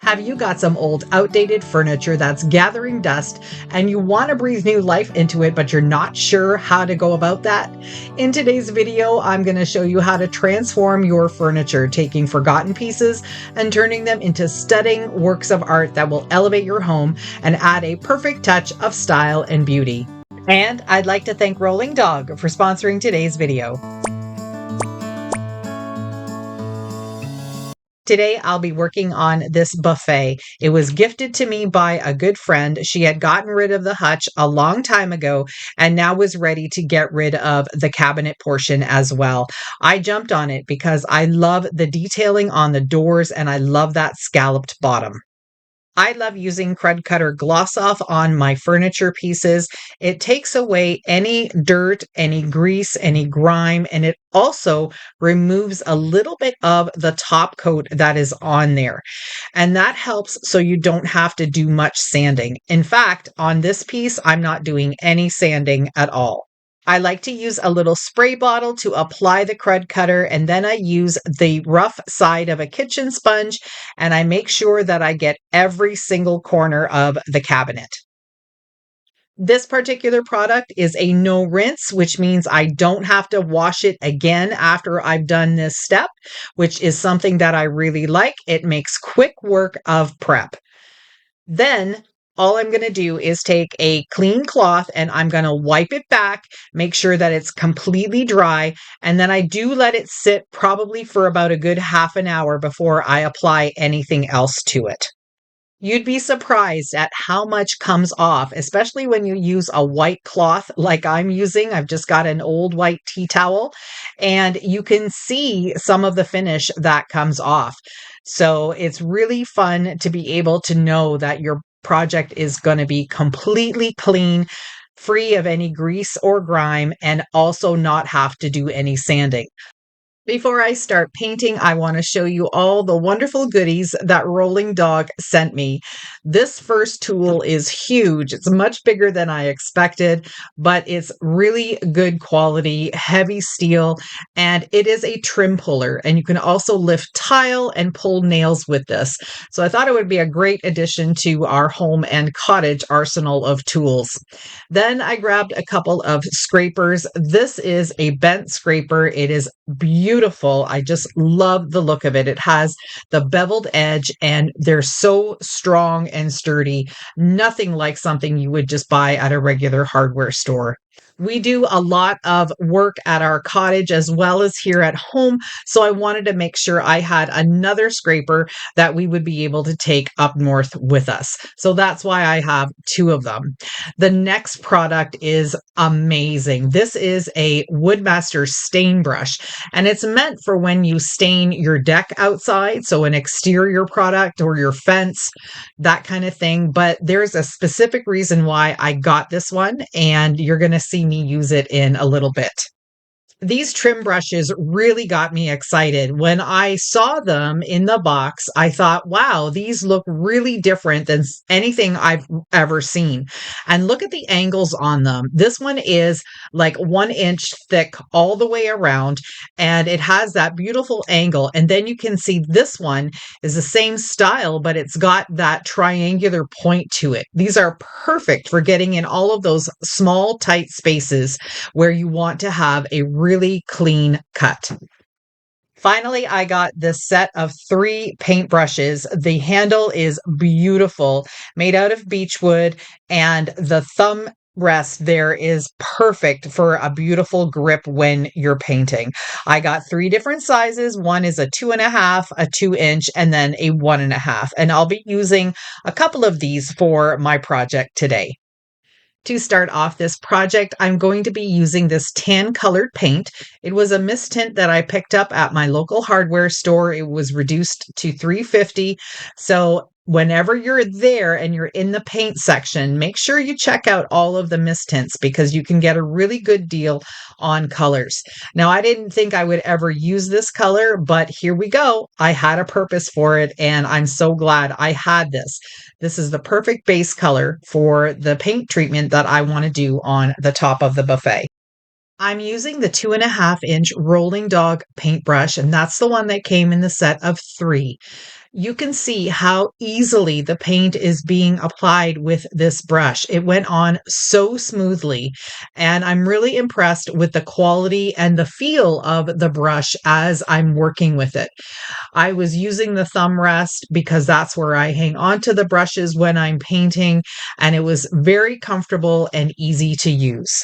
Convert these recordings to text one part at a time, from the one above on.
Have you got some old outdated furniture that's gathering dust and you want to breathe new life into it, but you're not sure how to go about that? In today's video, I'm going to show you how to transform your furniture, taking forgotten pieces and turning them into stunning works of art that will elevate your home and add a perfect touch of style and beauty. And I'd like to thank Rolling Dog for sponsoring today's video. Today, I'll be working on this buffet. It was gifted to me by a good friend. She had gotten rid of the hutch a long time ago and now was ready to get rid of the cabinet portion as well. I jumped on it because I love the detailing on the doors and I love that scalloped bottom. I love using Crud Cutter Gloss Off on my furniture pieces. It takes away any dirt, any grease, any grime, and it also removes a little bit of the top coat that is on there. And that helps so you don't have to do much sanding. In fact, on this piece, I'm not doing any sanding at all. I like to use a little spray bottle to apply the crud cutter, and then I use the rough side of a kitchen sponge and I make sure that I get every single corner of the cabinet. This particular product is a no rinse, which means I don't have to wash it again after I've done this step, which is something that I really like. It makes quick work of prep. Then all I'm going to do is take a clean cloth and I'm going to wipe it back, make sure that it's completely dry, and then I do let it sit probably for about a good half an hour before I apply anything else to it. You'd be surprised at how much comes off, especially when you use a white cloth like I'm using. I've just got an old white tea towel, and you can see some of the finish that comes off. So it's really fun to be able to know that your project is going to be completely clean, free of any grease or grime, and also not have to do any sanding. Before I start painting, I want to show you all the wonderful goodies that Rolling Dog sent me. This first tool is huge. It's much bigger than I expected, but it's really good quality, heavy steel, and it is a trim puller. And you can also lift tile and pull nails with this. So I thought it would be a great addition to our home and cottage arsenal of tools. Then I grabbed a couple of scrapers. This is a bent scraper. It is beautiful. I just love the look of it. It has the beveled edge and they're so strong and sturdy. Nothing like something you would just buy at a regular hardware store. We do a lot of work at our cottage as well as here at home, so I wanted to make sure I had another scraper that we would be able to take up north with us. So that's why I have two of them. The next product is amazing. This is a Woodmaster stain brush, and it's meant for when you stain your deck outside, so an exterior product or your fence, that kind of thing. But there's a specific reason why I got this one, and you're going to see me use it in a little bit. These trim brushes really got me excited. When I saw them in the box, I thought, wow, these look really different than anything I've ever seen. And look at the angles on them. This one is like 1 inch thick all the way around, and it has that beautiful angle. And then you can see this one is the same style, but it's got that triangular point to it. These are perfect for getting in all of those small, tight spaces where you want to have a really clean cut. Finally, I got this set of 3 paintbrushes. The handle is beautiful, made out of beechwood, and the thumb rest there is perfect for a beautiful grip when you're painting. I got 3 different sizes. One is a 2.5, a 2-inch, and then a 1.5. And I'll be using a couple of these for my project today. To start off this project, I'm going to be using this tan colored paint. It was a mist tint that I picked up at my local hardware store. It was reduced to $3.50. So whenever you're there and you're in the paint section, make sure you check out all of the mist tints because you can get a really good deal on colors. Now, I didn't think I would ever use this color, but here we go. I had a purpose for it, and I'm so glad I had this. This is the perfect base color for the paint treatment that I want to do on the top of the buffet. I'm using the 2.5-inch Rolling Dog paintbrush, and that's the one that came in the set of 3. You can see how easily the paint is being applied with this brush. It went on so smoothly, and I'm really impressed with the quality and the feel of the brush as I'm working with it. I was using the thumb rest because that's where I hang onto the brushes when I'm painting, and it was very comfortable and easy to use.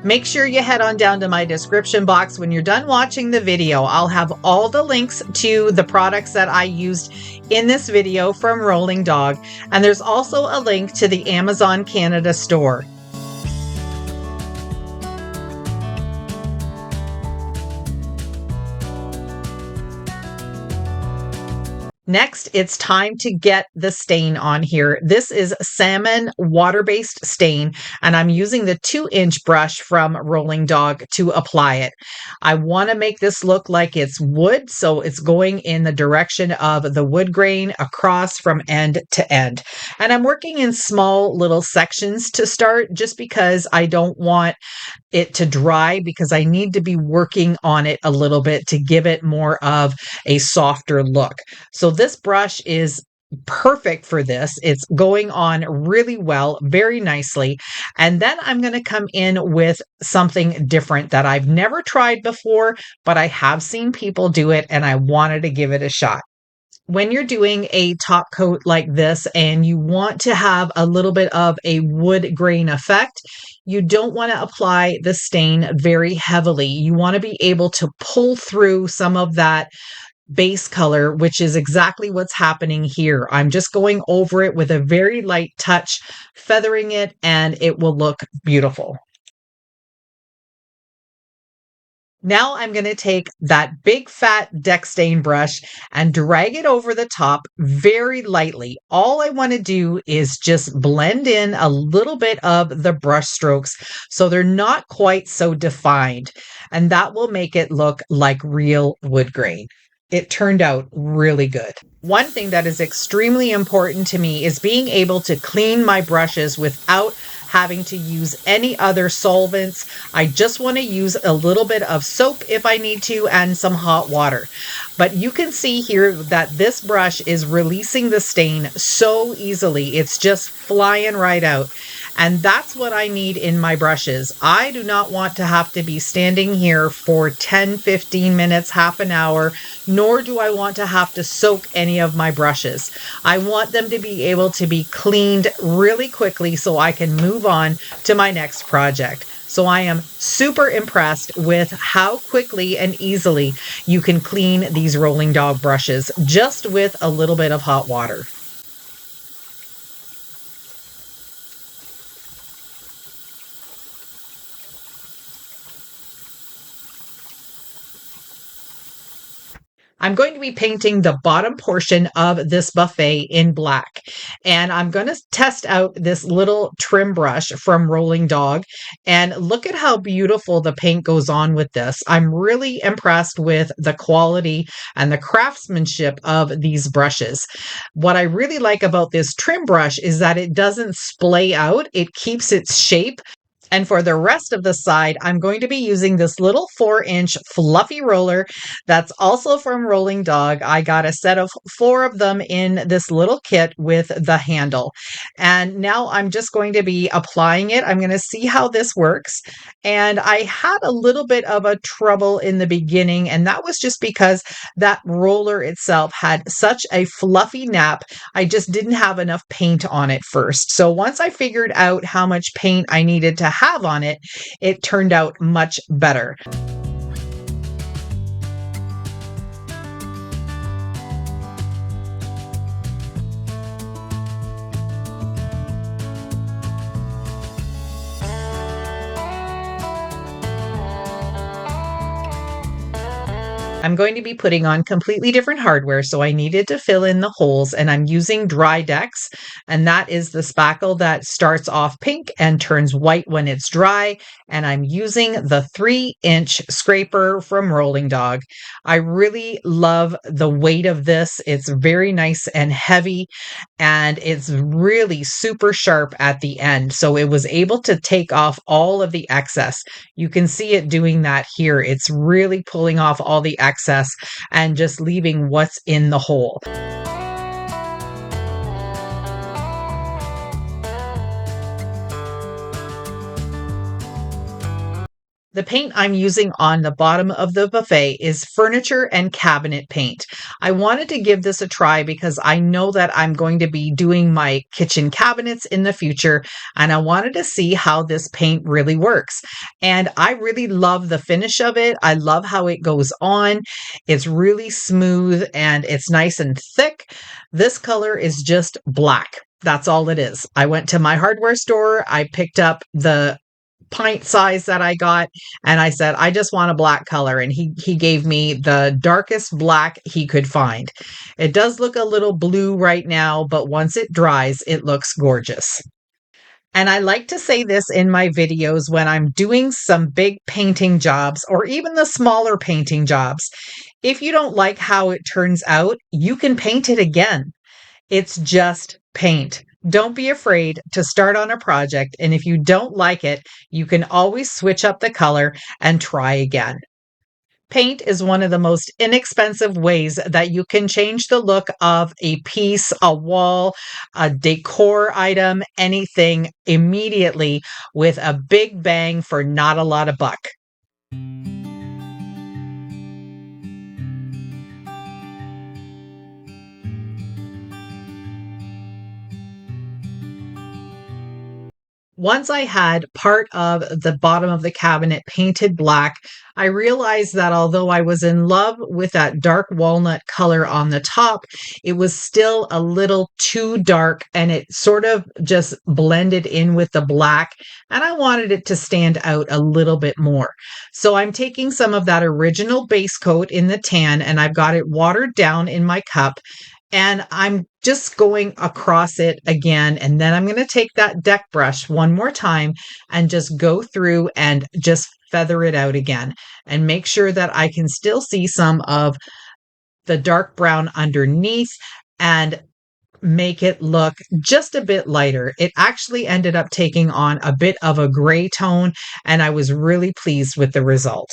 Make sure you head on down to my description box when you're done watching the video. I'll have all the links to the products that I used in this video from Rollingdog, and there's also a link to the Amazon Canada store. Next, it's time to get the stain on here. This is salmon water-based stain, and I'm using the 2-inch brush from Rollingdog to apply it. I want to make this look like it's wood, so it's going in the direction of the wood grain across from end to end. And I'm working in small little sections to start just because I don't want it to dry, because I need to be working on it a little bit to give it more of a softer look. So this brush is perfect for this. It's going on really well, very nicely. And then I'm going to come in with something different that I've never tried before, but I have seen people do it and I wanted to give it a shot. When you're doing a top coat like this and you want to have a little bit of a wood grain effect, you don't want to apply the stain very heavily. You want to be able to pull through some of that base color, which is exactly what's happening here. I'm just going over it with a very light touch, feathering it, and it will look beautiful. Now I'm going to take that big fat deck stain brush and drag it over the top very lightly. All I want to do is just blend in a little bit of the brush strokes so they're not quite so defined, and that will make it look like real wood grain. It turned out really good. One thing that is extremely important to me is being able to clean my brushes without having to use any other solvents. I just want to use a little bit of soap if I need to and some hot water. But you can see here that this brush is releasing the stain so easily. It's just flying right out. And that's what I need in my brushes. I do not want to have to be standing here for 10, 15 minutes, half an hour, nor do I want to have to soak any of my brushes. I want them to be able to be cleaned really quickly so I can move on to my next project. So I am super impressed with how quickly and easily you can clean these Rollingdog brushes just with a little bit of hot water. I'm going to be painting the bottom portion of this buffet in black. And I'm going to test out this little trim brush from Rollingdog. And look at how beautiful the paint goes on with this. I'm really impressed with the quality and the craftsmanship of these brushes. What I really like about this trim brush is that it doesn't splay out. It keeps its shape. And for the rest of the side, I'm going to be using this little 4-inch fluffy roller that's also from Rollingdog. I got a set of 4 of them in this little kit with the handle. And now I'm just going to be applying it. I'm going to see how this works. And I had a little bit of a trouble in the beginning, and that was just because that roller itself had such a fluffy nap. I just didn't have enough paint on it first. So once I figured out how much paint I needed to have on it, it turned out much better. I'm going to be putting on completely different hardware, so I needed to fill in the holes, and I'm using Dry Decks, and that is the spackle that starts off pink and turns white when it's dry, and I'm using the 3-inch scraper from Rollingdog. I really love the weight of this. It's very nice and heavy, and it's really super sharp at the end, so it was able to take off all of the excess. You can see it doing that here. It's really pulling off all the excess and just leaving what's in the hole. The paint I'm using on the bottom of the buffet is furniture and cabinet paint. I wanted to give this a try because I know that I'm going to be doing my kitchen cabinets in the future, and I wanted to see how this paint really works. And I really love the finish of it. I love how it goes on. It's really smooth and it's nice and thick. This color is just black. That's all it is. I went to my hardware store. I picked up the pint size that I got, and I said, I just want a black color, and he gave me the darkest black he could find. It does look a little blue right now, but once it dries, it looks gorgeous. And I like to say this in my videos when I'm doing some big painting jobs or even the smaller painting jobs. If you don't like how it turns out, you can paint it again. It's just paint. Don't be afraid to start on a project, and if you don't like it, you can always switch up the color and try again. Paint is one of the most inexpensive ways that you can change the look of a piece, a wall, a decor item, anything immediately with a big bang for not a lot of buck. Once I had part of the bottom of the cabinet painted black, I realized that although I was in love with that dark walnut color on the top, it was still a little too dark and it sort of just blended in with the black, and I wanted it to stand out a little bit more. So I'm taking some of that original base coat in the tan and I've got it watered down in my cup, and I'm just going across it again. And then I'm going to take that deck brush one more time and just go through and just feather it out again and make sure that I can still see some of the dark brown underneath and make it look just a bit lighter. It actually ended up taking on a bit of a gray tone, and I was really pleased with the result.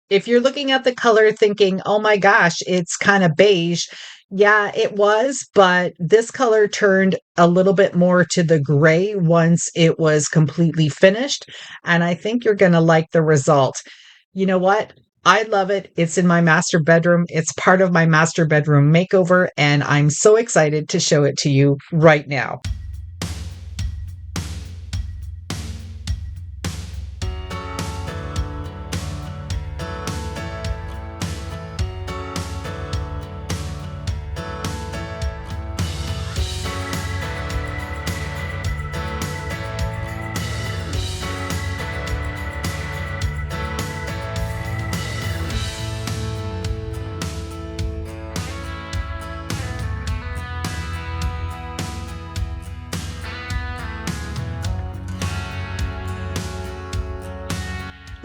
If you're looking at the color thinking, oh my gosh, it's kind of beige. Yeah, it was, but this color turned a little bit more to the gray once it was completely finished. And I think you're going to like the result. You know what? I love it. It's in my master bedroom. It's part of my master bedroom makeover, and I'm so excited to show it to you right now.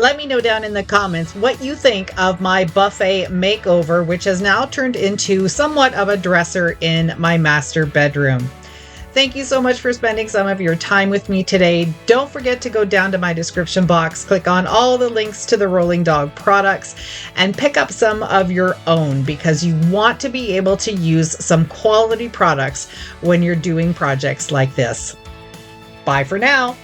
Let me know down in the comments what you think of my buffet makeover, which has now turned into somewhat of a dresser in my master bedroom. Thank you so much for spending some of your time with me today. Don't forget to go down to my description box, click on all the links to the Rollingdog products, and pick up some of your own because you want to be able to use some quality products when you're doing projects like this. Bye for now.